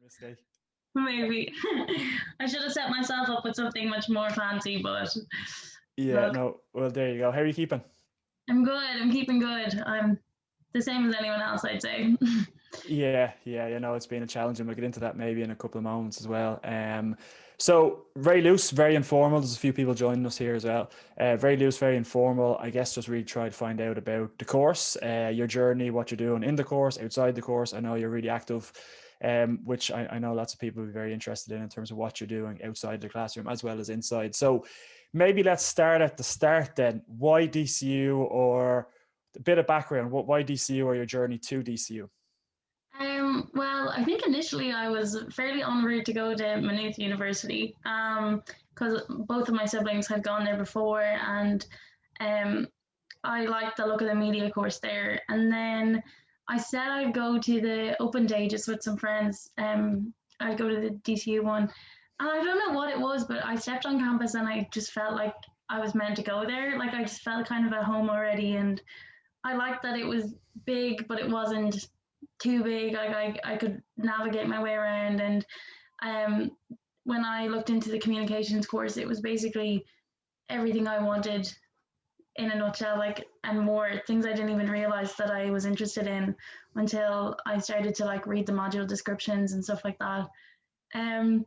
Mistake. Maybe. I should have set myself up with something much more fancy, but Yeah, look, no. Well, there you go. How are you keeping? I'm good. I'm keeping good. I'm the same as anyone else, I'd say. Yeah. It's been a challenge, and we'll get into that maybe in a couple of moments as well. So very loose, very informal. There's a few people joining us here as well. Very loose, very informal. I guess just really try to find out about the course, your journey, what you're doing in the course, outside the course. I know you're really active, which I know lots of people will be very interested in terms of what you're doing outside the classroom as well as inside. So maybe let's start at the start then. Why DCU, or a bit of background? Why DCU, or your journey to DCU? Well, I think initially I was fairly en route to go to Maynooth University because both of my siblings had gone there before, and um, I liked the look of the media course there. And then I said I'd go to the open day just with some friends. I'd go to the DCU one. And I don't know what it was, but I stepped on campus and I just felt like I was meant to go there. Like I just felt kind of at home already. And I liked that it was big, but it wasn't too big. Like I could navigate my way around. And um, when I looked into the communications course, it was basically everything I wanted in a nutshell, like, and more things I didn't even realize that I was interested in until I started to like read the module descriptions and stuff like that. Um,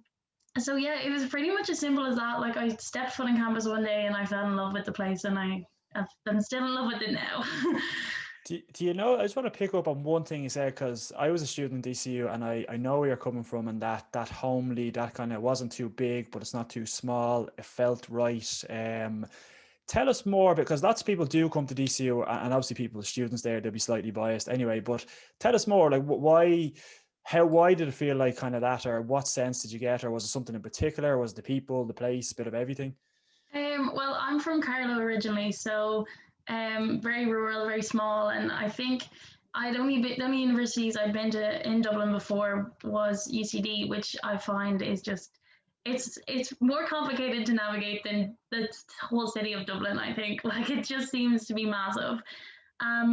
so yeah, it was pretty much as simple as that. Like I stepped foot on campus one day and I fell in love with the place, and I'm still in love with it now. Do you know? I just want to pick up on one thing you said, because I was a student in DCU, and I know where you're coming from, and that homely, that kind of wasn't too big, but it's not too small. It felt right. Tell us more, because lots of people do come to DCU, and obviously people, students there, they'll be slightly biased anyway. But tell us more, like why, why did it feel like kind of that, or what sense did you get, or was it something in particular? Was it the people, the place, a bit of everything? Well, I'm from Carlow originally, so very rural, very small, and I think the only universities I'd been to in Dublin before was UCD, which I find is just it's more complicated to navigate than the whole city of Dublin. I think like it just seems to be massive.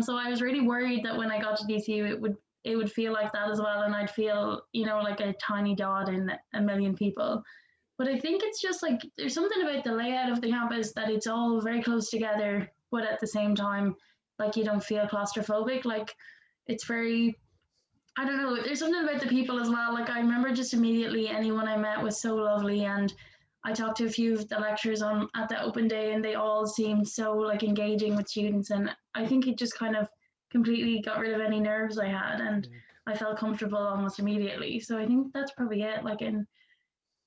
So I was really worried that when I got to DCU, it would feel like that as well, and I'd feel like a tiny dot in a million people. But I think it's just like there's something about the layout of the campus that it's all very close together, but at the same time, like you don't feel claustrophobic. Like it's very, I don't know, there's something about the people as well. Like I remember just immediately anyone I met was so lovely, and I talked to a few of the lecturers on at the open day and they all seemed so like engaging with students, and I think it just kind of completely got rid of any nerves I had, and Yeah. I felt comfortable almost immediately. So I think that's probably it. Like in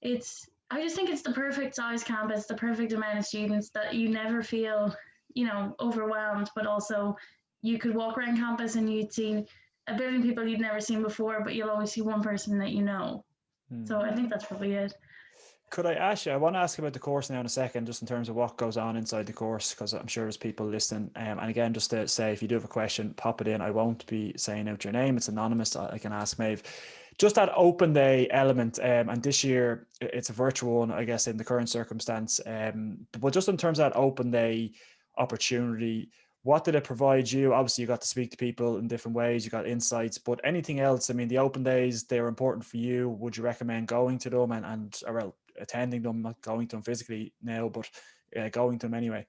it's I just think it's the perfect size campus, the perfect amount of students that you never feel, overwhelmed, but also you could walk around campus and you'd see a billion people you'd never seen before, but you'll always see one person that you know. So Hmm. I think that's probably it. Could I ask you? I want to ask about the course now in a second, just in terms of what goes on inside the course, because I'm sure there's people listening. And again, just to say, if you do have a question, pop it in. I won't be saying out your name; it's anonymous. I can ask Maeve. Just that open day element, and this year it's a virtual one, I guess, in the current circumstance. But just in terms of that open day opportunity, what did it provide you? Obviously, you got to speak to people in different ways. You got insights, but anything else? I mean, the open days, they're important for you. Would you recommend going to them and or well, attending them, not going to them physically now, but going to them anyway?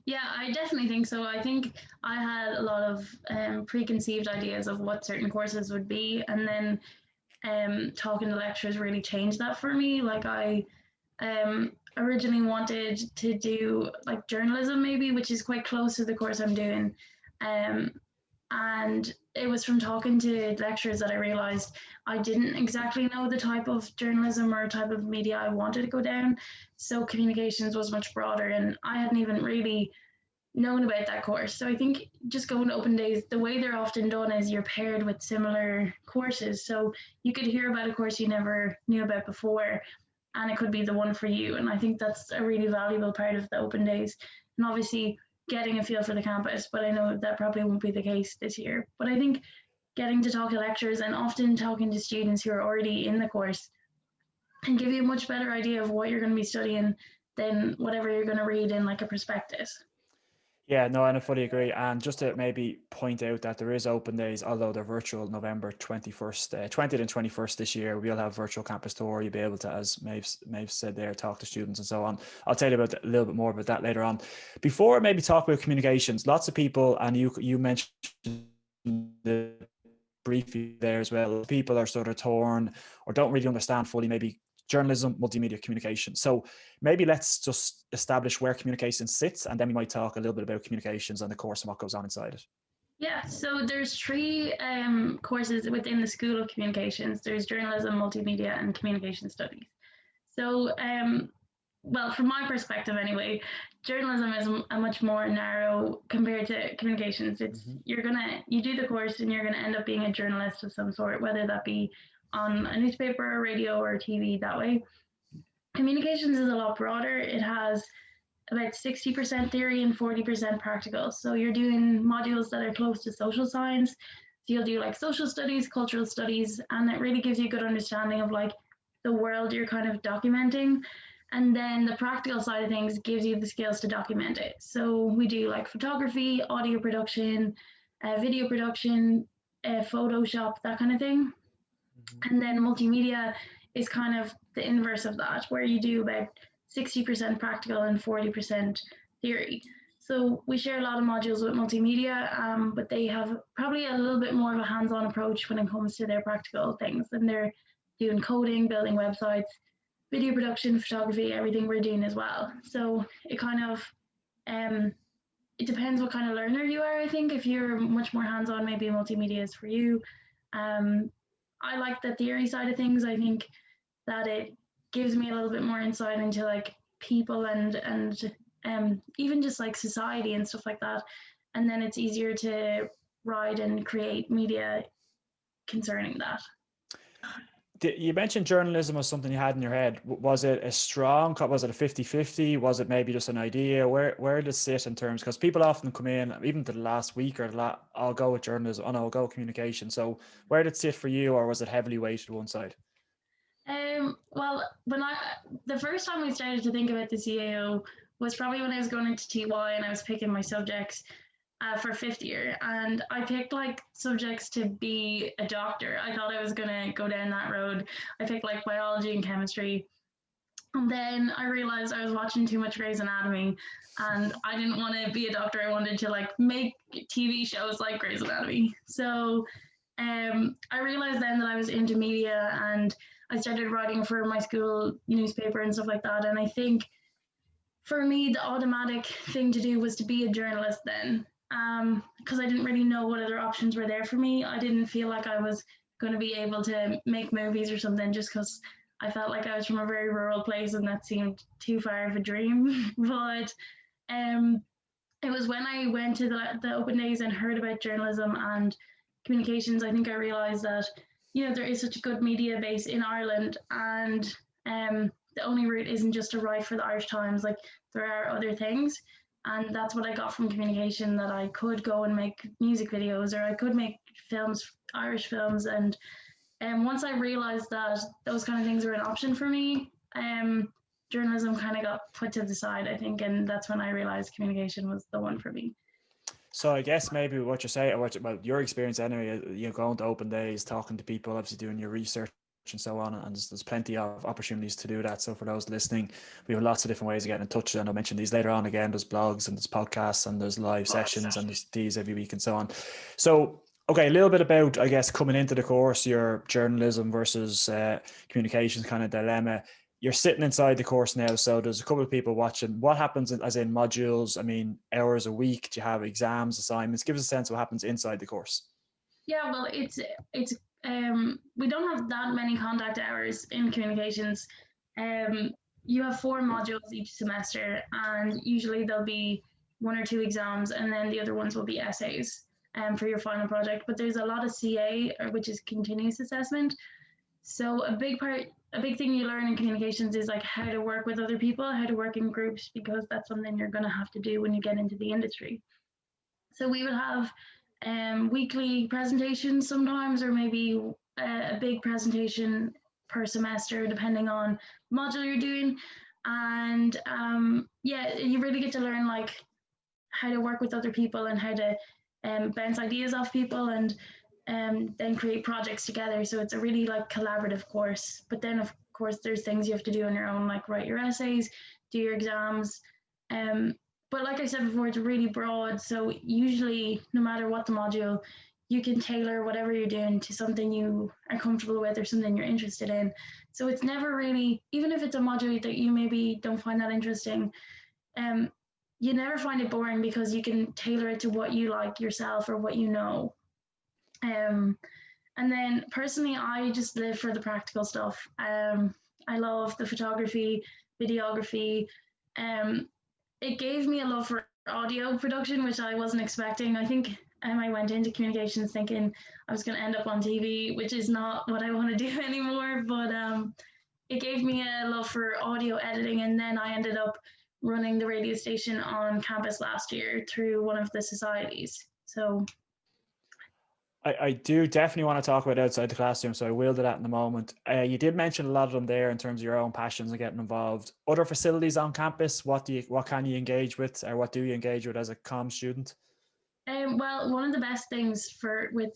Yeah, I definitely think so. I think I had a lot of preconceived ideas of what certain courses would be, and then talking to lecturers really changed that for me. Like I originally wanted to do like journalism, maybe, which is quite close to the course I'm doing. Um, and it was from talking to lecturers that I realized I didn't exactly know the type of journalism or type of media I wanted to go down. So communications was much broader, and I hadn't even really known about that course. So I think just going to open days, the way they're often done is you're paired with similar courses. So you could hear about a course you never knew about before, and it could be the one for you. And I think that's a really valuable part of the open days. And obviously getting a feel for the campus, but I know that probably won't be the case this year. But I think getting to talk to lecturers and often talking to students who are already in the course can give you a much better idea of what you're going to be studying than whatever you're going to read in like a prospectus. Yeah, no, and I fully agree. And just to maybe point out that there is open days, although they're virtual, November 21st, 20th and 21st this year. We'll have virtual campus tour. You'll be able to, as Maeve said there, talk to students and so on. I'll tell you about a little bit more about that later on. Before maybe talk about communications, lots of people, and you mentioned the briefly there as well, people are sort of torn or don't really understand fully maybe journalism, multimedia communication. So maybe let's just establish where communication sits, and then we might talk a little bit about communications and the course and what goes on inside it. Yeah, so there's three courses within the School of Communications. There's journalism, multimedia, and communication studies. So, well, from my perspective anyway, journalism is a much more narrow compared to communications. It's you do the course and you're gonna end up being a journalist of some sort, whether that be on a newspaper, radio, or TV that way. Communications is a lot broader. It has about 60% theory and 40% practical. So you're doing modules that are close to social science. So you'll do like social studies, cultural studies, and it really gives you a good understanding of like the world you're kind of documenting. And then the practical side of things gives you the skills to document it. So we do like photography, audio production, video production, Photoshop, that kind of thing. And then multimedia is kind of the inverse of that, where you do about 60% practical and 40% theory. So we share a lot of modules with multimedia, but they have probably a little bit more of a hands-on approach when it comes to their practical things. And they're doing coding, building websites, video production, photography, everything we're doing as well. So it kind of it depends what kind of learner you are. I think if you're much more hands-on, maybe multimedia is for you. I like the theory side of things. I think that it gives me a little bit more insight into like people and even just like society and stuff like that. And then it's easier to write and create media concerning that. You mentioned journalism was something you had in your head. Was it a strong, was it a 50-50? Was it maybe just an idea? Where does it sit in terms, because people often come in, even to the last week or I'll go with journalism, oh no, I'll go with communication. So where did it sit for you, or was it heavily weighted one side? Well, the first time I started to think about the CAO was probably when I was going into TY and I was picking my subjects for fifth year, and I picked like subjects to be a doctor. I thought I was gonna go down that road. I picked like biology and chemistry, and then I realized I was watching too much Grey's Anatomy, and I didn't want to be a doctor. I wanted to like make TV shows like Grey's Anatomy. So I realized then that I was into media, and I started writing for my school newspaper and stuff like that. And I think for me, the automatic thing to do was to be a journalist then, because I didn't really know what other options were there for me. I didn't feel like I was going to be able to make movies or something just because I felt like I was from a very rural place and that seemed too far of a dream. But it was when I went to the open days and heard about journalism and communications, I think I realized that, you know, there is such a good media base in Ireland, and the only route isn't just to write for the Irish Times. Like there are other things, and that's what I got from communication, that I could go and make music videos or I could make films, Irish films. And once I realized that those kind of things were an option for me, journalism kind of got put to the side, I think, and that's when I realized communication was the one for me. So I guess maybe what you're saying, about your experience anyway, you're going to open days, talking to people, obviously doing your research and so on, and there's plenty of opportunities to do that. So for those listening, we have lots of different ways of getting in touch, and I'll mention these later on. Again, there's blogs and there's podcasts and there's live sessions and there's these every week and so on. So okay, a little bit about, I guess, coming into the course, your journalism versus communications kind of dilemma. You're sitting inside the course now, so there's a couple of people watching. What happens as in modules? I mean, hours a week? Do you have exams, assignments? Give us a sense of what happens inside the course. Yeah, well, it's we don't have that many contact hours in communications. You have 4 modules each semester, and usually there'll be 1 or 2 exams, and then the other ones will be essays for your final project. But there's a lot of CA, which is continuous assessment. So a big thing you learn in communications is like how to work with other people, how to work in groups, because that's something you're going to have to do when you get into the industry. So we would have weekly presentations sometimes, or maybe a big presentation per semester, depending on module you're doing. And yeah, you really get to learn like how to work with other people and how to bounce ideas off people and then create projects together. So it's a really like collaborative course. But then of course there's things you have to do on your own, like write your essays, do your exams. Um, but like I said before, it's really broad. So usually, no matter what the module, you can tailor whatever you're doing to something you are comfortable with or something you're interested in. So it's never really, even if it's a module that you maybe don't find that interesting, um, you never find it boring because you can tailor it to what you like yourself or what you know. Um, and then personally, I just live for the practical stuff. I love the photography, videography. Um, it gave me a love for audio production, which I wasn't expecting. I think I went into communications thinking I was going to end up on TV, which is not what I want to do anymore. But it gave me a love for audio editing, and then I ended up running the radio station on campus last year through one of the societies. So I do definitely want to talk about outside the classroom, so I will do that in a moment. You did mention a lot of them there in terms of your own passions and getting involved. Other facilities on campus, what can you engage with, or what do you engage with as a comm student? well, one of the best things for with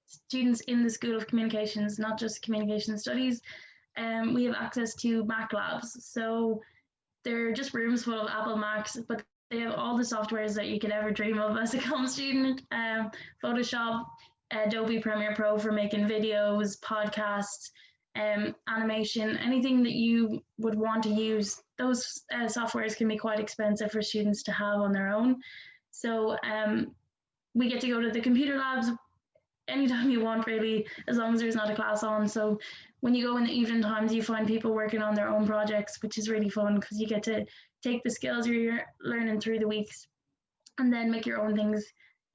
students in the School of Communications, not just communication studies, we have access to Mac labs. So they're just rooms full of Apple Macs, but they have all the softwares that you could ever dream of as a comm student. Photoshop, Adobe Premiere Pro for making videos, podcasts, animation, anything that you would want to use. Those softwares can be quite expensive for students to have on their own. So we get to go to the computer labs anytime you want, really, as long as there's not a class on. So when you go in the evening times, you find people working on their own projects, which is really fun because you get to take the skills you're learning through the weeks and then make your own things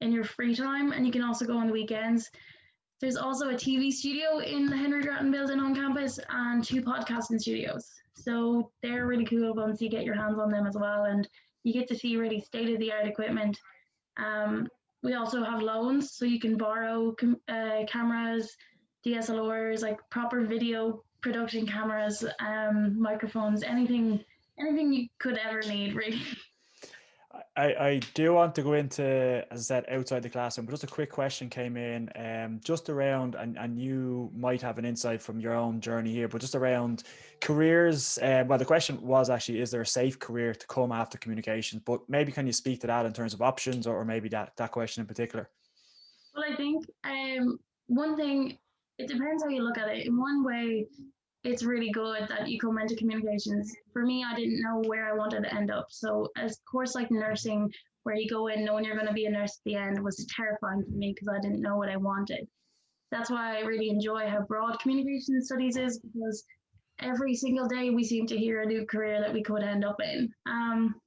in your free time. And you can also go on the weekends. There's also a TV studio in the Henry Grattan building on campus and 2 podcasting studios. So they're really cool once you get your hands on them as well. And you get to see really state of the art equipment. We also have loans, so you can borrow cameras, DSLRs, like proper video production cameras, microphones, anything you could ever need, really. I do want to go into, as I said, outside the classroom, but just a quick question came in just around, and you might have an insight from your own journey here, but just around careers. Well, the question was actually, is there a safe career to come after communications? But maybe can you speak to that in terms of options, or maybe that question in particular? Well, I think one thing, it depends how you look at it. In one way, it's really good that you come into communications. For me, I didn't know where I wanted to end up. So a course like nursing, where you go in knowing you're going to be a nurse at the end, was terrifying for me because I didn't know what I wanted. That's why I really enjoy how broad communication studies is, because every single day we seem to hear a new career that we could end up in.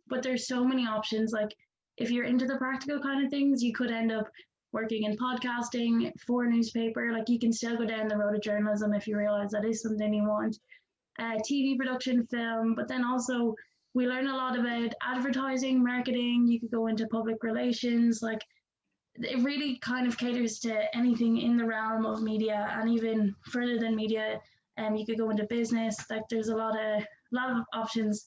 But there's so many options. Like if you're into the practical kind of things, you could end up working in podcasting for a newspaper. Like you can still go down the road of journalism if you realize that is something you want. TV production, film, but then also we learn a lot about advertising, marketing. You could go into public relations. Like it really kind of caters to anything in the realm of media, and even further than media. You could go into business. Like there's a lot of options,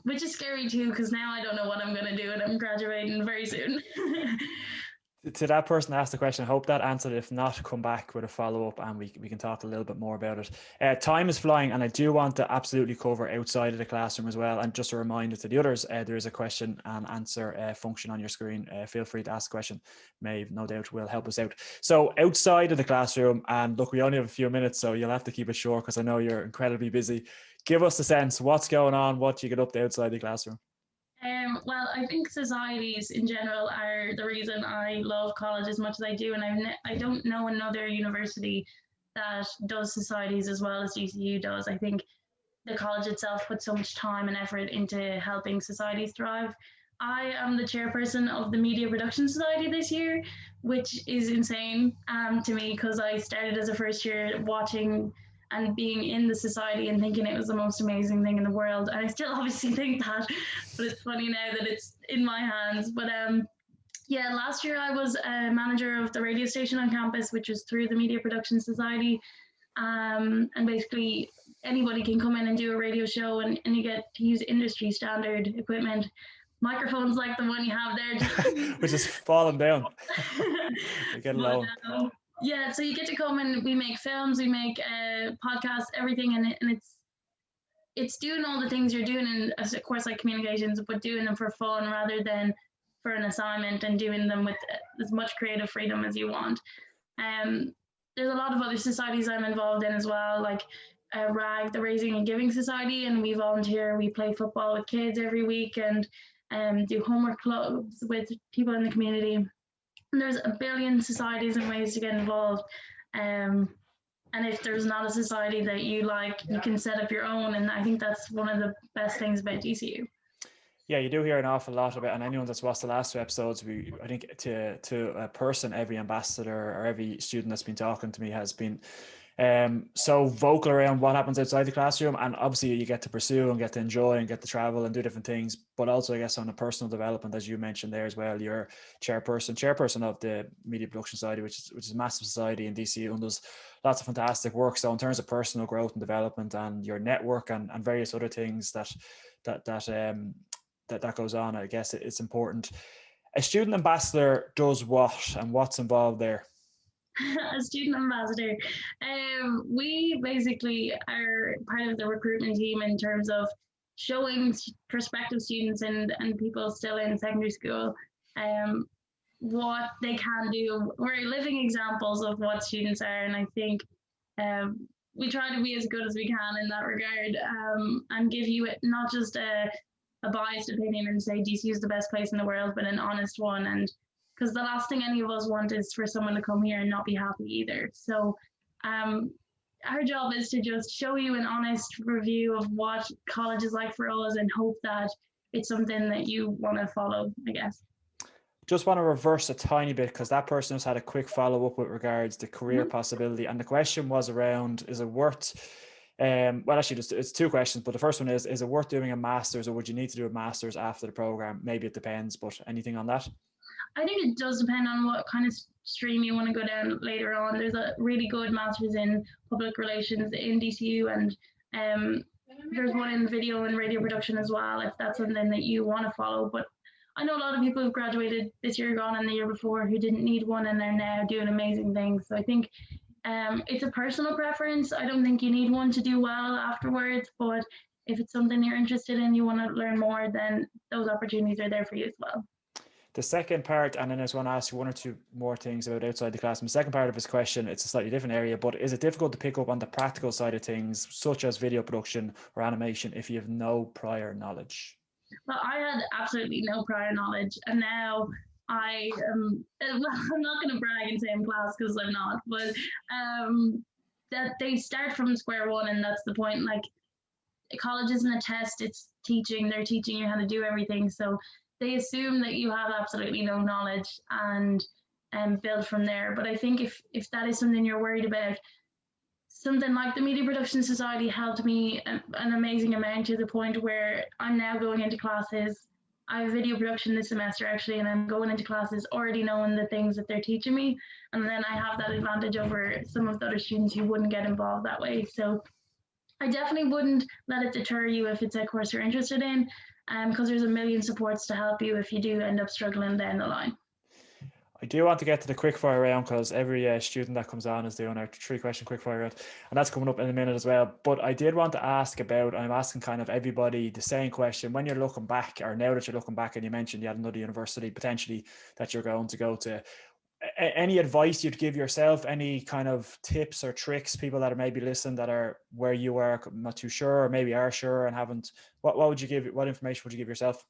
which is scary too because now I don't know what I'm going to do, and I'm graduating very soon. To that person asked the question, I hope that answered it. If not, come back with a follow-up and we can talk a little bit more about it. Time is flying, and I do want to absolutely cover outside of the classroom as well. And just a reminder to the others, there is a question and answer function on your screen. Feel free to ask a question. Maeve, no doubt, will help us out. So outside of the classroom, and look, we only have a few minutes, so you'll have to keep it short because I know you're incredibly busy. Give us a sense, what's going on, what you get up to outside the classroom? Well, I think societies in general are the reason I love college as much as I do, and I don't know another university that does societies as well as DCU does. I think the college itself puts so much time and effort into helping societies thrive. I am the chairperson of the Media Production Society this year, which is insane to me because I started as a first year watching and being in the society and thinking it was the most amazing thing in the world. And I still obviously think that, but it's funny now that it's in my hands. But yeah, last year I was a manager of the radio station on campus, which was through the Media Production Society. And basically anybody can come in and do a radio show, and you get to use industry standard equipment. microphones like the one you have there. Which is falling down. Get a But, loan. yeah, so you get to come and we make films, we make podcasts, everything, and it's doing all the things you're doing in of course like communications, but doing them for fun rather than for an assignment, and doing them with as much creative freedom as you want. Um, there's a lot of other societies I'm involved in as well, like RAG, the Raising and Giving Society, and we volunteer. We play football with kids every week, and do homework clubs with people in the community. And there's a billion societies and ways to get involved. And if there's not a society that you like, you can set up your own. And I think that's one of the best things about DCU. Yeah, you do hear an awful lot about, and anyone that's watched the last 2 episodes, I think to a person, every ambassador or every student that's been talking to me has been so vocal around what happens outside the classroom. And obviously you get to pursue and get to enjoy and get to travel and do different things, but also I guess on a personal development, as you mentioned there as well, you're chairperson of the Media Production Society, which is a massive society in DCU and does lots of fantastic work. So in terms of personal growth and development and your network and various other things that goes on, I guess it's important. A student ambassador does what, and what's involved there? A student ambassador, we basically are part of the recruitment team in terms of showing prospective students and people still in secondary school what they can do. We're living examples of what students are, and I think we try to be as good as we can in that regard, and give you not just a biased opinion and say DCU is the best place in the world, but an honest one. And because the last thing any of us want is for someone to come here and not be happy either. So our job is to just show you an honest review of what college is like for us, and hope that it's something that you want to follow, I guess. Just want to reverse a tiny bit, because that person has had a quick follow-up with regards to career possibility. And the question was around, is it worth, well, actually, it's 2 questions, but the first one is it worth doing a master's, or would you need to do a master's after the program? Maybe it depends, but anything on that? I think it does depend on what kind of stream you want to go down later on. There's a really good master's in public relations in DCU, and there's one in video and radio production as well, if that's something that you want to follow. But I know a lot of people who've graduated this year gone and the year before who didn't need one, and they're now doing amazing things. So I think it's a personal preference. I don't think you need one to do well afterwards, but if it's something you're interested in, you want to learn more, then those opportunities are there for you as well. The second part, and then I just want to ask you 1 or 2 more things about outside the classroom. The second part of his question, it's a slightly different area, but is it difficult to pick up on the practical side of things, such as video production or animation, if you have no prior knowledge? Well, I had absolutely no prior knowledge, and now I am, well, I'm not going to brag and say I'm class, because I'm not, but that they start from square one, and that's the point. Like, college isn't a test, it's teaching. They're teaching you how to do everything. So they assume that you have absolutely no knowledge, and build from there. But I think if that is something you're worried about, something like the Media Production Society helped me an amazing amount, to the point where I'm now going into classes. I have video production this semester actually, and I'm going into classes already knowing the things that they're teaching me. And then I have that advantage over some of the other students who wouldn't get involved that way. So I definitely wouldn't let it deter you if it's a course you're interested in, because there's a million supports to help you if you do end up struggling down the line. I do want to get to the quickfire round, because every student that comes on is doing our 3-question quickfire round, and that's coming up in a minute as well. But I did want to ask about, I'm asking kind of everybody the same question. When you're looking back, or now that you're looking back, and you mentioned you had another university potentially that you're going to go to, any advice you'd give yourself, any kind of tips or tricks, people that are maybe listening that are where you are not too sure, or maybe are sure and haven't, what would you give, what information would you give yourself?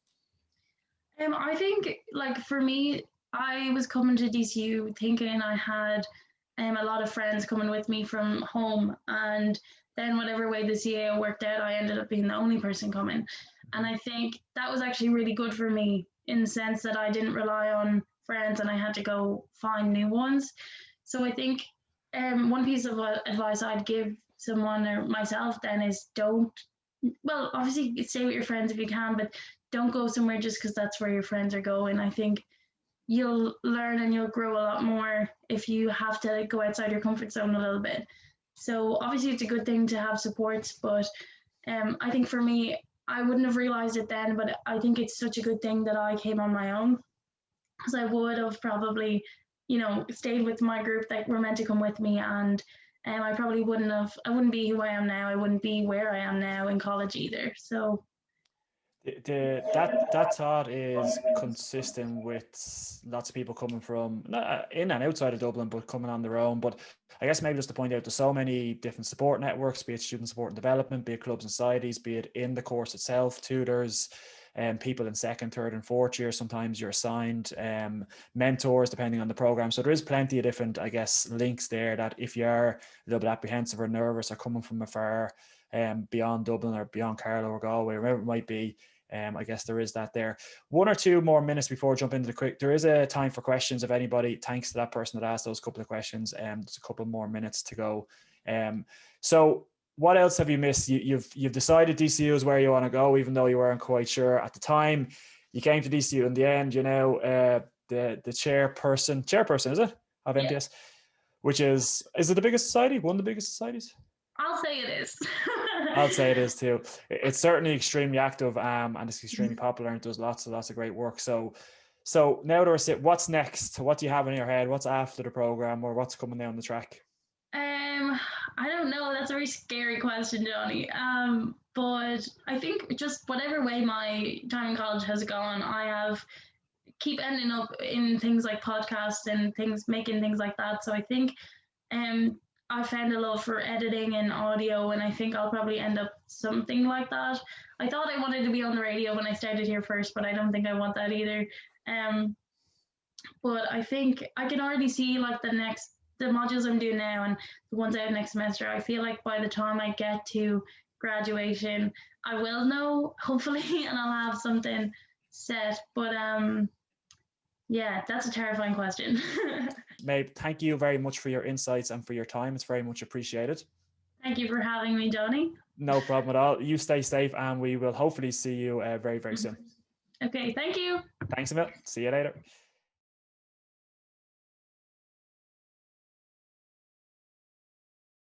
I think, like, for me, I was coming to DCU thinking I had a lot of friends coming with me from home, and then whatever way the CAO worked out, I ended up being the only person coming. And I think that was actually really good for me, in the sense that I didn't rely on friends and I had to go find new ones. So I think one piece of advice I'd give someone, or myself then, is well, obviously stay with your friends if you can, but don't go somewhere just because that's where your friends are going. I think you'll learn and you'll grow a lot more if you have to go outside your comfort zone a little bit. So obviously it's a good thing to have supports, but I think for me, I wouldn't have realized it then, but I think it's such a good thing that I came on my own, because I would have probably, stayed with my group that were meant to come with me, and I probably I wouldn't be who I am now. I wouldn't be where I am now in college either. So that thought is consistent with lots of people coming from not in and outside of Dublin, but coming on their own. But I guess maybe just to point out, there's so many different support networks, be it student support and development, be it clubs and societies, be it in the course itself, tutors, and people in second, third, and fourth year. Sometimes you're assigned mentors depending on the program. So there is plenty of different, I guess, links there that if you are a little bit apprehensive or nervous or coming from afar, beyond Dublin or beyond Carlow or Galway, or wherever it might be, I guess there is that there. 1 or 2 more minutes before I jump into the quick. There is a time for questions. If anybody, thanks to that person that asked those couple of questions. There's a couple more minutes to go. So what else have you missed? You've decided DCU is where you want to go, even though you weren't quite sure at the time. You came to DCU in the end. The chairperson, is it, of MPS, which is it the biggest society? One of the biggest societies? I'll say it is. I'll say it is too. It's certainly extremely active, and it's extremely popular, and it does lots of great work. So now to sit, what's next? What do you have in your head? What's after the program, or what's coming down the track? I don't know. That's a very scary question, Johnny. But I think just whatever way my time in college has gone, keep ending up in things like podcasts and making things like that. So I think I found a love for editing and audio, and I think I'll probably end up something like that. I thought I wanted to be on the radio when I started here first, but I don't think I want that either. But I think I can already see like the modules I'm doing now and the ones out next semester. I feel like by the time I get to graduation, I will know, hopefully, and I'll have something set. But yeah, that's a terrifying question. Maeve, thank you very much for your insights and for your time. It's very much appreciated. Thank you for having me, Johnny. No problem at all. You stay safe, and we will hopefully see you very, very soon. Okay, thank you. Thanks a million. See you later.